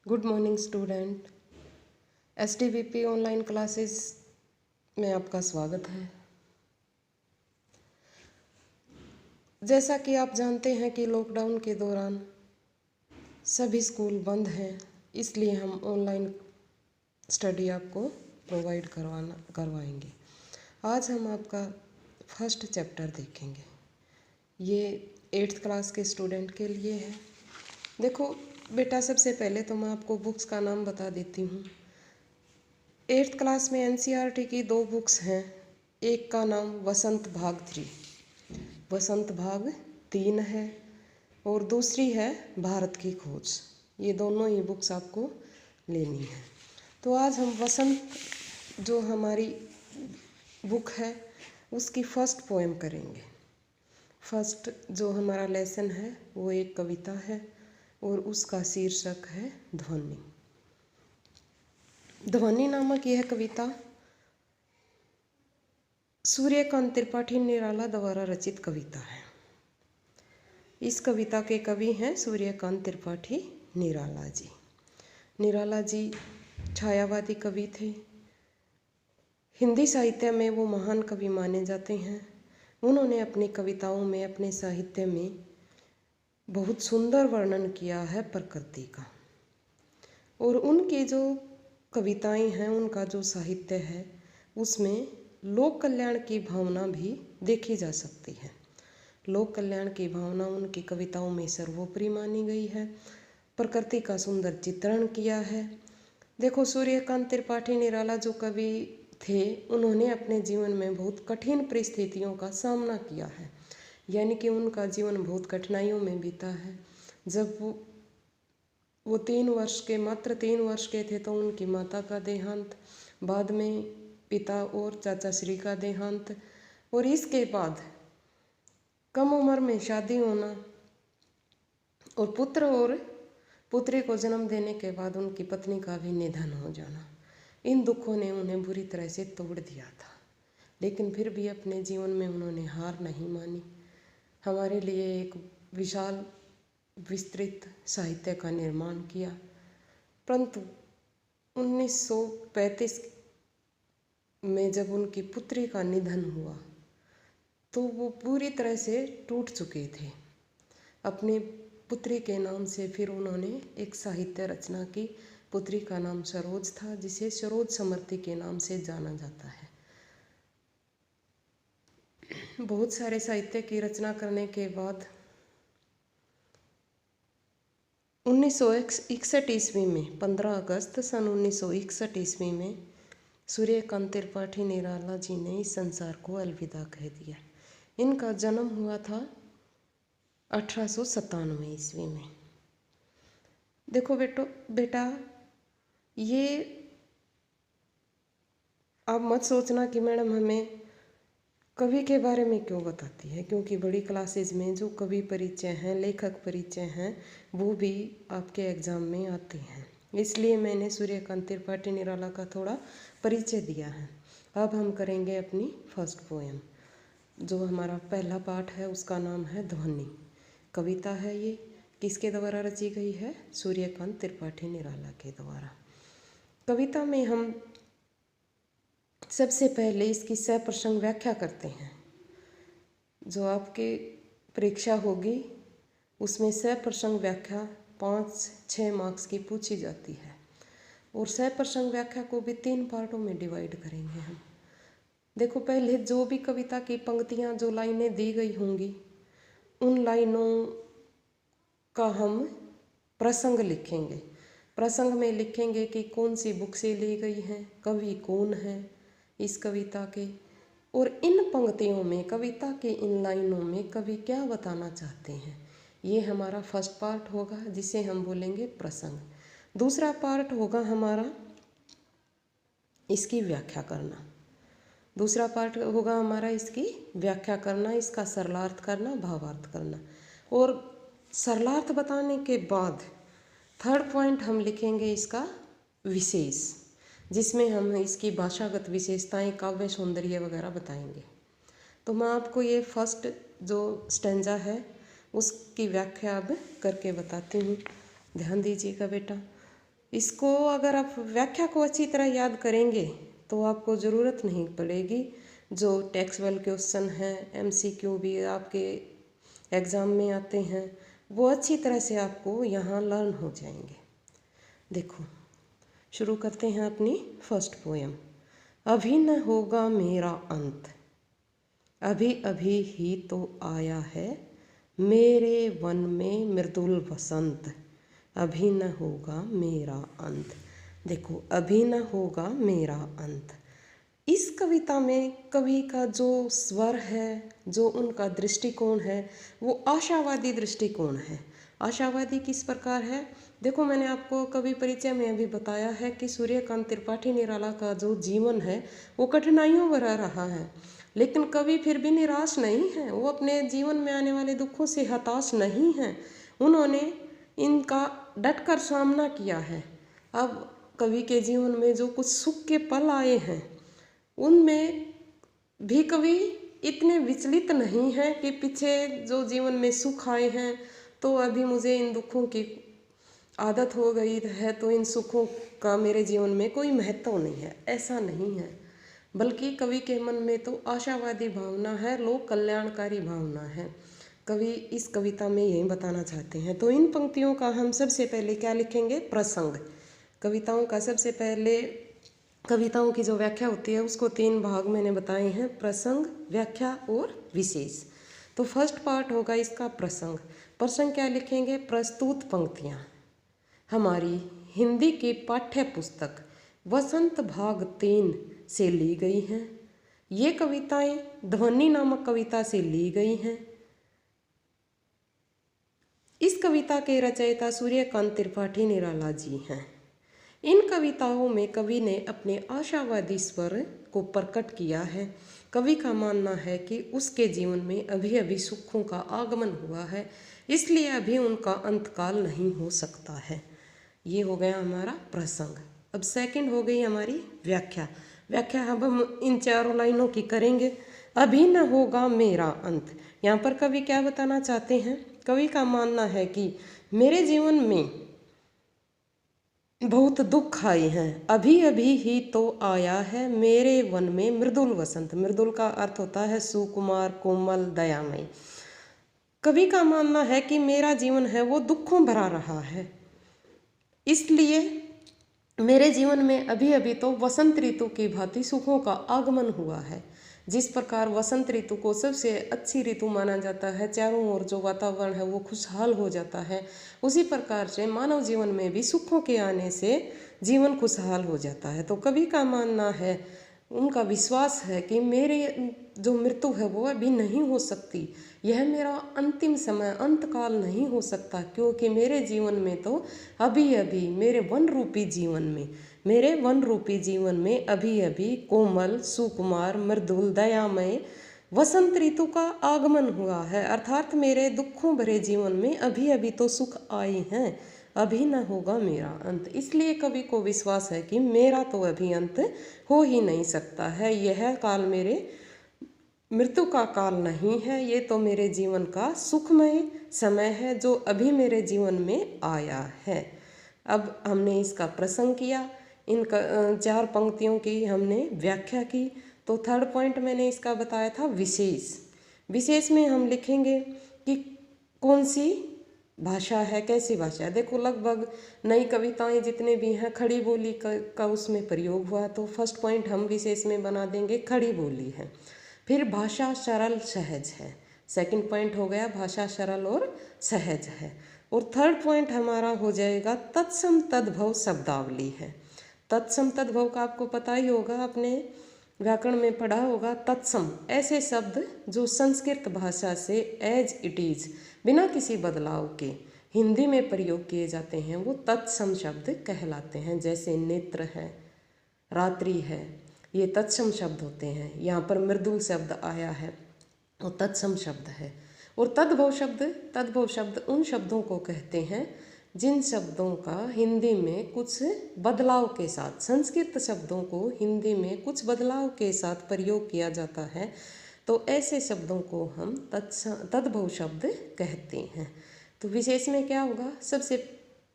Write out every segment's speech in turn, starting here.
Good morning student. STVP online classes में आपका स्वागत है। जैसा कि आप जानते हैं कि लॉकडाउन के दौरान सभी स्कूल बंद हैं, इसलिए हम ऑनलाइन स्टडी आपको प्रोवाइड करवाएंगे। आज हम आपका फर्स्ट चैप्टर देखेंगे। ये 8th क्लास के स्टूडेंट के लिए है। देखो बेटा, सबसे पहले तो मैं आपको बुक्स का नाम बता देती हूँ। 8th क्लास में NCERT की 2 बुक्स हैं। एक का नाम वसंत भाग 3, वसंत भाग 3 है, और दूसरी है भारत की खोज। ये दोनों ही बुक्स आपको लेनी है। तो आज हम वसंत जो हमारी बुक है उसकी फर्स्ट पोएम करेंगे। फर्स्ट जो हमारा लेसन है वो एक कविता है और उसका शीर्षक है ध्वनि। ध्वनि नामक यह कविता सूर्यकांत त्रिपाठी निराला द्वारा रचित कविता है। इस कविता के कवि हैं सूर्यकांत त्रिपाठी निराला जी। निराला जी छायावादी कवि थे। हिंदी साहित्य में वो महान कवि माने जाते हैं। उन्होंने अपनी कविताओं में, अपने साहित्य में बहुत सुंदर वर्णन किया है प्रकृति का, और उनकी जो कविताएं हैं, उनका जो साहित्य है, उसमें लोक कल्याण की भावना भी देखी जा सकती है। लोक कल्याण की भावना उनकी कविताओं में सर्वोपरि मानी गई है। प्रकृति का सुंदर चित्रण किया है। देखो, सूर्यकांत त्रिपाठी निराला जो कवि थे, उन्होंने अपने जीवन में बहुत कठिन परिस्थितियों का सामना किया है, यानी कि उनका जीवन बहुत कठिनाइयों में बीता है। जब वो मात्र 3 वर्ष के थे तो उनकी माता का देहांत, बाद में पिता और चाचा श्री का देहांत, और इसके बाद कम उम्र में शादी होना और पुत्र और पुत्री को जन्म देने के बाद उनकी पत्नी का भी निधन हो जाना, इन दुखों ने उन्हें बुरी तरह से तोड़ दिया था। लेकिन फिर भी अपने जीवन में उन्होंने हार नहीं मानी। हमारे लिए एक विशाल विस्तृत साहित्य का निर्माण किया। परंतु 1935 में जब उनकी पुत्री का निधन हुआ तो वो पूरी तरह से टूट चुके थे। अपनी पुत्री के नाम से फिर उन्होंने एक साहित्य रचना की। पुत्री का नाम सरोज था, जिसे सरोज समर्ति के नाम से जाना जाता है। बहुत सारे साहित्य की रचना करने के बाद 1961 ईस्वी में 15 अगस्त सन 1961 ईस्वी में सूर्यकांत त्रिपाठी निराला जी ने इस संसार को अलविदा कह दिया। इनका जन्म हुआ था 1897 ईस्वी में। देखो बेटा, ये आप मत सोचना कि मैडम हमें कवि के बारे में क्यों बताती है, क्योंकि बड़ी क्लासेज में जो कवि परिचय हैं, लेखक परिचय हैं, वो भी आपके एग्ज़ाम में आते हैं। इसलिए मैंने सूर्यकांत त्रिपाठी निराला का थोड़ा परिचय दिया है। अब हम करेंगे अपनी फर्स्ट पोएम। जो हमारा पहला पाठ है उसका नाम है ध्वनि। कविता है ये, किसके द्वारा रची गई है? सूर्यकांत त्रिपाठी निराला के द्वारा। कविता में हम सबसे पहले इसकी सप्रसंग व्याख्या करते हैं। जो आपकी परीक्षा होगी उसमें सप्रसंग व्याख्या 5-6 मार्क्स की पूछी जाती है, और सप्रसंग व्याख्या को भी 3 पार्टों में डिवाइड करेंगे हम। देखो, पहले जो भी कविता की पंक्तियां, जो लाइनें दी गई होंगी, उन लाइनों का हम प्रसंग लिखेंगे। प्रसंग में लिखेंगे कि कौन सी बुक से ली गई है, कवि कौन है इस कविता के, और इन पंक्तियों में, कविता के इन लाइनों में कवि क्या बताना चाहते हैं। ये हमारा फर्स्ट पार्ट होगा, जिसे हम बोलेंगे प्रसंग। दूसरा पार्ट होगा हमारा इसकी व्याख्या करना। दूसरा पार्ट होगा हमारा इसकी व्याख्या करना, इसका सरलार्थ करना, भावार्थ करना, और सरलार्थ बताने के बाद थर्ड पॉइंट हम लिखेंगे इसका विशेष, जिसमें हम इसकी भाषागत विशेषताएं, काव्य सौंदर्य वगैरह बताएंगे। तो मैं आपको ये फर्स्ट जो स्टेंजा है उसकी व्याख्या अब करके बताती हूँ। ध्यान दीजिएगा बेटा। इसको अगर आप व्याख्या को अच्छी तरह याद करेंगे तो आपको ज़रूरत नहीं पड़ेगी। जो टेक्सुअल क्वेश्चन हैं, MCQ भी आपके एग्ज़ाम में आते हैं, वो अच्छी तरह से आपको यहाँ लर्न हो जाएंगे। देखो, शुरू करते हैं अपनी फर्स्ट पोएम। अभी न होगा मेरा अंत, अभी अभी ही तो आया है मेरे वन में मृदुल वसंत, अभी न होगा मेरा अंत। देखो, अभी न होगा मेरा अंत। इस कविता में कवि का जो स्वर है, जो उनका दृष्टिकोण है, वो आशावादी दृष्टिकोण है। आशावादी किस प्रकार है? देखो, मैंने आपको कवि परिचय में अभी बताया है कि सूर्यकांत त्रिपाठी निराला का जो जीवन है वो कठिनाइयों भरा रहा है, लेकिन कवि फिर भी निराश नहीं है। वो अपने जीवन में आने वाले दुखों से हताश नहीं हैं। उन्होंने इनका डटकर सामना किया है। अब कवि के जीवन में जो कुछ सुख के पल आए हैं, उनमें भी कवि इतने विचलित नहीं है कि पीछे जो जीवन में सुख आए हैं तो अभी मुझे इन दुखों की आदत हो गई है, तो इन सुखों का मेरे जीवन में कोई महत्व नहीं है। ऐसा नहीं है, बल्कि कवि के मन में तो आशावादी भावना है, लोक कल्याणकारी भावना है। कवि इस कविता में यही बताना चाहते हैं। तो इन पंक्तियों का हम सबसे पहले क्या लिखेंगे? प्रसंग। कविताओं का सबसे पहले, कविताओं की जो व्याख्या होती है उसको 3 भाग मैंने बताए हैं: प्रसंग, व्याख्या और विशेष। तो फर्स्ट पार्ट होगा इसका प्रसंग। प्रसंग क्या लिखेंगे? प्रस्तुत पंक्तियाँ हमारी हिंदी की पाठ्य पुस्तक वसंत भाग 3 से ली गई हैं। ये कविताएं ध्वनि नामक कविता से ली गई हैं। इस कविता के रचयिता सूर्यकांत त्रिपाठी निराला जी हैं। इन कविताओं में कवि ने अपने आशावादी स्वर को प्रकट किया है। कवि का मानना है कि उसके जीवन में अभी अभी सुखों का आगमन हुआ है, इसलिए अभी उनका अंतकाल नहीं हो सकता है। ये हो गया हमारा प्रसंग। अब सेकंड हो गई हमारी व्याख्या। व्याख्या अब हम इन 4 लाइनों की करेंगे। अभी न होगा मेरा अंत। यहाँ पर कवि क्या बताना चाहते हैं? कवि का मानना है कि मेरे जीवन में बहुत दुख आए हैं, अभी अभी ही तो आया है मेरे वन में मृदुल वसंत। मृदुल का अर्थ होता है सुकुमार, कोमल, दयामय। कवि का मानना है कि मेरा जीवन है वो दुखों भरा रहा है, इसलिए मेरे जीवन में अभी अभी तो वसंत ऋतु की भांति सुखों का आगमन हुआ है। जिस प्रकार वसंत ऋतु को सबसे अच्छी ऋतु माना जाता है, चारों ओर जो वातावरण है वो खुशहाल हो जाता है, उसी प्रकार से मानव जीवन में भी सुखों के आने से जीवन खुशहाल हो जाता है। तो कवि का मानना है, उनका विश्वास है कि मेरे जो मृत्यु है वो अभी नहीं हो सकती, यह मेरा अंतिम समय, अंतकाल नहीं हो सकता, क्योंकि मेरे जीवन में तो अभी अभी मेरे वन रूपी जीवन में अभी अभी कोमल, सुकुमार, मृदुल, दयामय वसंत ऋतु का आगमन हुआ है। अर्थात मेरे दुखों भरे जीवन में अभी अभी तो सुख आए हैं, अभी न होगा मेरा अंत। इसलिए कवि को विश्वास है कि मेरा तो अभी अंत हो ही नहीं सकता है, यह काल मेरे मृत्यु का काल नहीं है, ये तो मेरे जीवन का सुखमय समय है जो अभी मेरे जीवन में आया है। अब हमने इसका प्रसंग किया, इन 4 पंक्तियों की हमने व्याख्या की। तो थर्ड पॉइंट मैंने इसका बताया था विशेष। विशेष में हम लिखेंगे कि कौन सी भाषा है, कैसी भाषा है। देखो, लगभग नई कविताएं जितने भी हैं खड़ी बोली का उसमें प्रयोग हुआ, तो फर्स्ट पॉइंट हम विशेष में बना देंगे खड़ी बोली है। फिर भाषा सरल सहज है, सेकंड पॉइंट हो गया भाषा सरल और सहज है। और थर्ड पॉइंट हमारा हो जाएगा तत्सम तद्भव शब्दावली है। तत्सम तद्भव का आपको पता ही होगा, आपने व्याकरण में पढ़ा होगा। तत्सम ऐसे शब्द जो संस्कृत भाषा से एज इट इज बिना किसी बदलाव के हिंदी में प्रयोग किए जाते हैं, वो तत्सम शब्द कहलाते हैं। जैसे नेत्र है, रात्रि है, ये तत्सम शब्द होते हैं। यहाँ पर मृदुल शब्द आया है, वो तत्सम शब्द है। और तद्भव शब्द उन शब्दों को कहते हैं जिन शब्दों का हिंदी में कुछ बदलाव के साथ, संस्कृत शब्दों को हिंदी में कुछ बदलाव के साथ प्रयोग किया जाता है, तो ऐसे शब्दों को हम तद्भव शब्द कहते हैं। तो विशेष में क्या होगा? सबसे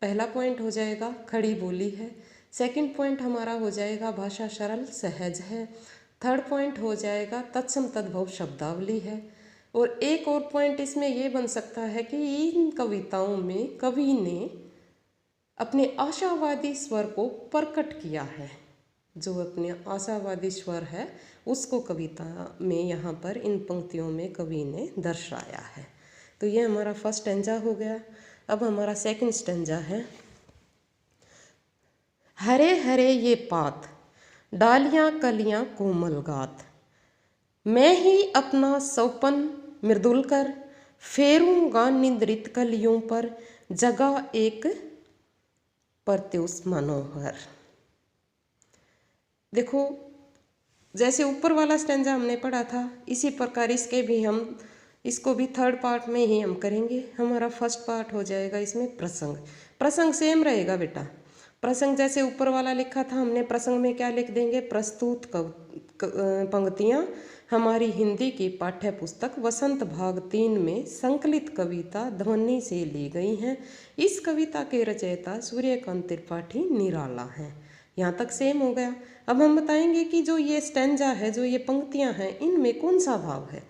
पहला पॉइंट हो जाएगा खड़ी बोली है। सेकंड पॉइंट हमारा हो जाएगा भाषा सरल सहज है। थर्ड पॉइंट हो जाएगा तत्सम तद्भव शब्दावली है। और एक और पॉइंट इसमें ये बन सकता है कि इन कविताओं में कवि ने अपने आशावादी स्वर को प्रकट किया है। जो अपने आशावादी स्वर है उसको कविता में यहाँ पर इन पंक्तियों में कवि ने दर्शाया है। तो ये हमारा फर्स्ट स्टैंजा हो गया। अब हमारा सेकंड स्टैंजा है। हरे हरे ये पात, डालियाँ कलियाँ कोमल गात, मैं ही अपना सौपन मृदुल कर, फेरूंगा निद्रित कलियों पर, जगा एक प्रत्युष मनोहर। देखो, जैसे ऊपर वाला स्टैंजा हमने पढ़ा था, इसी प्रकार इसको भी थर्ड पार्ट में ही हम करेंगे। हमारा फर्स्ट पार्ट हो जाएगा इसमें प्रसंग सेम रहेगा बेटा। प्रसंग जैसे ऊपर वाला लिखा था हमने, प्रसंग में क्या लिख देंगे, प्रस्तुत पंक्तियाँ हमारी हिंदी की पाठ्य पुस्तक वसंत भाग 3 में संकलित कविता ध्वनि से ली गई हैं। इस कविता के रचयिता सूर्यकांत त्रिपाठी निराला हैं। यहाँ तक सेम हो गया। अब हम बताएंगे कि जो ये स्टैंजा है, जो ये पंक्तियाँ हैं, इनमें कौन सा भाव है।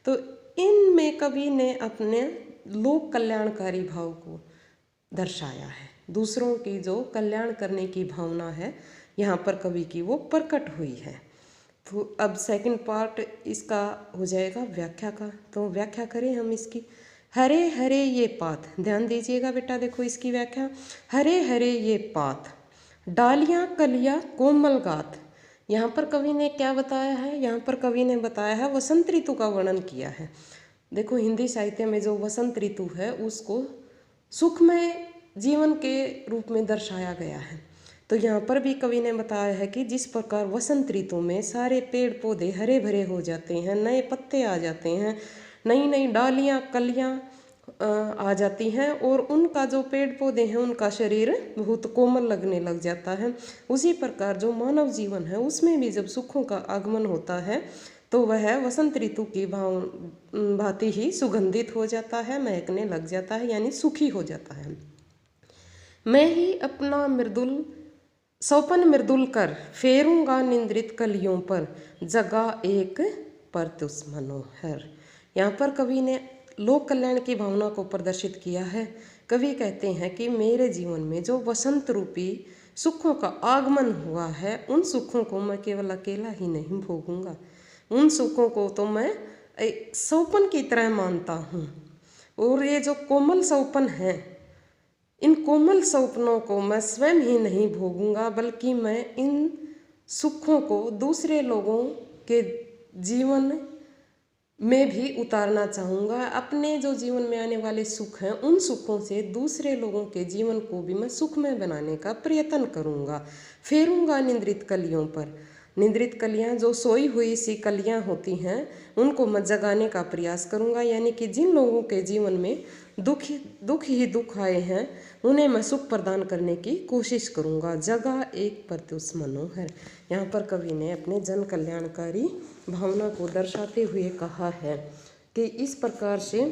तो इनमें कवि ने अपने लोक कल्याणकारी भाव को दर्शाया है। दूसरों की जो कल्याण करने की भावना है यहाँ पर कवि की, वो प्रकट हुई है। तो अब सेकंड पार्ट इसका हो जाएगा व्याख्या का। तो व्याख्या करें हम इसकी। हरे हरे ये पात, ध्यान दीजिएगा बेटा, देखो इसकी व्याख्या। हरे हरे ये पात, डालियाँ कलियाँ कोमल गात। यहाँ पर कवि ने क्या बताया है, यहाँ पर कवि ने बताया है वसंत ऋतु का वर्णन किया है। देखो, हिंदी साहित्य में जो वसंत ऋतु है उसको सुखमय जीवन के रूप में दर्शाया गया है। तो यहाँ पर भी कवि ने बताया है कि जिस प्रकार वसंत ऋतु में सारे पेड़ पौधे हरे भरे हो जाते हैं, नए पत्ते आ जाते हैं, नई नई डालियाँ कलियाँ आ जाती हैं, और उनका जो पेड़ पौधे हैं उनका शरीर बहुत कोमल लगने लग जाता है, उसी प्रकार जो मानव जीवन है उसमें भी जब सुखों का आगमन होता है तो वह वसंत ऋतु की भांति ही सुगंधित हो जाता है, महकने लग जाता है, यानी सुखी हो जाता है। मैं ही अपना सौपन मृदुल कर, फेरूंगा निंद्रित कलियों पर, जगा एक प्रत्युष मनोहर। यहाँ पर कवि ने लोक कल्याण की भावना को प्रदर्शित किया है। कवि कहते हैं कि मेरे जीवन में जो वसंत रूपी सुखों का आगमन हुआ है, उन सुखों को मैं केवल अकेला ही नहीं भोगूंगा, उन सुखों को तो मैं एक सौपन की तरह मानता हूँ। और ये जो कोमल सौपन है, इन कोमल सौपनों को मैं स्वयं ही नहीं भोगूंगा, बल्कि मैं इन सुखों को दूसरे लोगों के जीवन में भी उतारना चाहूँगा। अपने जो जीवन में आने वाले सुख हैं, उन सुखों से दूसरे लोगों के जीवन को भी मैं सुखमय बनाने का प्रयत्न करूँगा। फेरूंगा निंद्रित कलियों पर, निंद्रित कलियाँ जो सोई हुई सी कलियाँ होती हैं उनको मैं जगाने का प्रयास करूँगा, यानी कि जिन लोगों के जीवन में दुख ही दुख आए हैं उन्हें मैं सुख प्रदान करने की कोशिश करूँगा। जगा एक प्रत्युष मनोहर। यहाँ पर कवि ने अपने जन कल्याणकारी भावना को दर्शाते हुए कहा है कि इस प्रकार से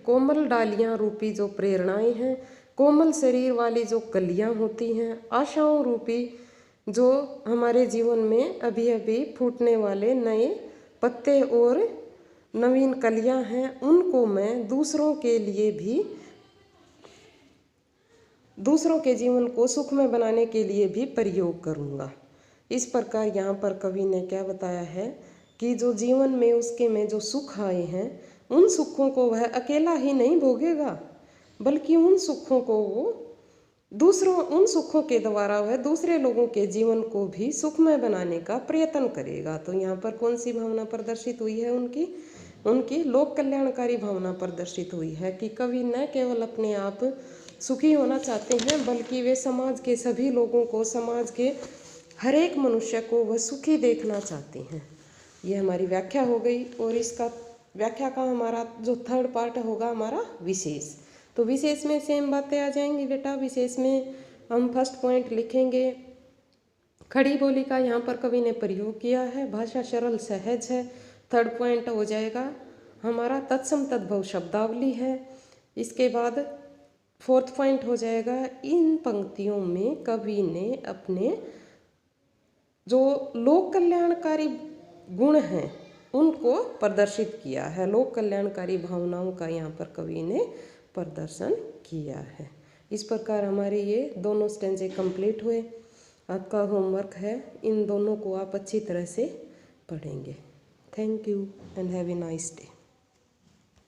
कोमल डालियाँ रूपी जो प्रेरणाएं हैं, कोमल शरीर वाली जो कलियाँ होती हैं, आशाओं रूपी जो हमारे जीवन में अभी अभी फूटने वाले नए पत्ते और नवीन कलियाँ हैं, उनको मैं दूसरों के जीवन को सुखमय बनाने के लिए भी प्रयोग करूँगा। इस प्रकार यहाँ पर कवि ने क्या बताया है कि जो जीवन में उसके में जो सुख आए हैं, उन सुखों को वह अकेला ही नहीं भोगेगा, बल्कि उन सुखों के द्वारा वह दूसरे लोगों के जीवन को भी सुखमय बनाने का प्रयत्न करेगा। तो यहाँ पर कौन सी भावना प्रदर्शित हुई है, उनकी लोक कल्याणकारी भावना प्रदर्शित हुई है कि कवि न केवल अपने आप सुखी होना चाहते हैं, बल्कि वे समाज के सभी लोगों को, समाज के हर एक मनुष्य को वह सुखी देखना चाहते हैं। ये हमारी व्याख्या हो गई। और इसका व्याख्या का हमारा जो थर्ड पार्ट होगा हमारा विशेष। तो विशेष में सेम बातें आ जाएंगी बेटा। विशेष में हम फर्स्ट पॉइंट लिखेंगे खड़ी बोली का, यहाँ पर कवि ने प्रयोग किया है, भाषा सरल सहज है। थर्ड पॉइंट हो जाएगा हमारा तत्सम तद्भव शब्दावली है। इसके बाद फोर्थ पॉइंट हो जाएगा, इन पंक्तियों में कवि ने अपने जो लोक कल्याणकारी गुण हैं उनको प्रदर्शित किया है। लोक कल्याणकारी भावनाओं का यहाँ पर कवि ने प्रदर्शन किया है। इस प्रकार हमारे ये दोनों स्टेंजे कंप्लीट हुए। आपका होमवर्क है, इन दोनों को आप अच्छी तरह से पढ़ेंगे। Thank you and have a nice day.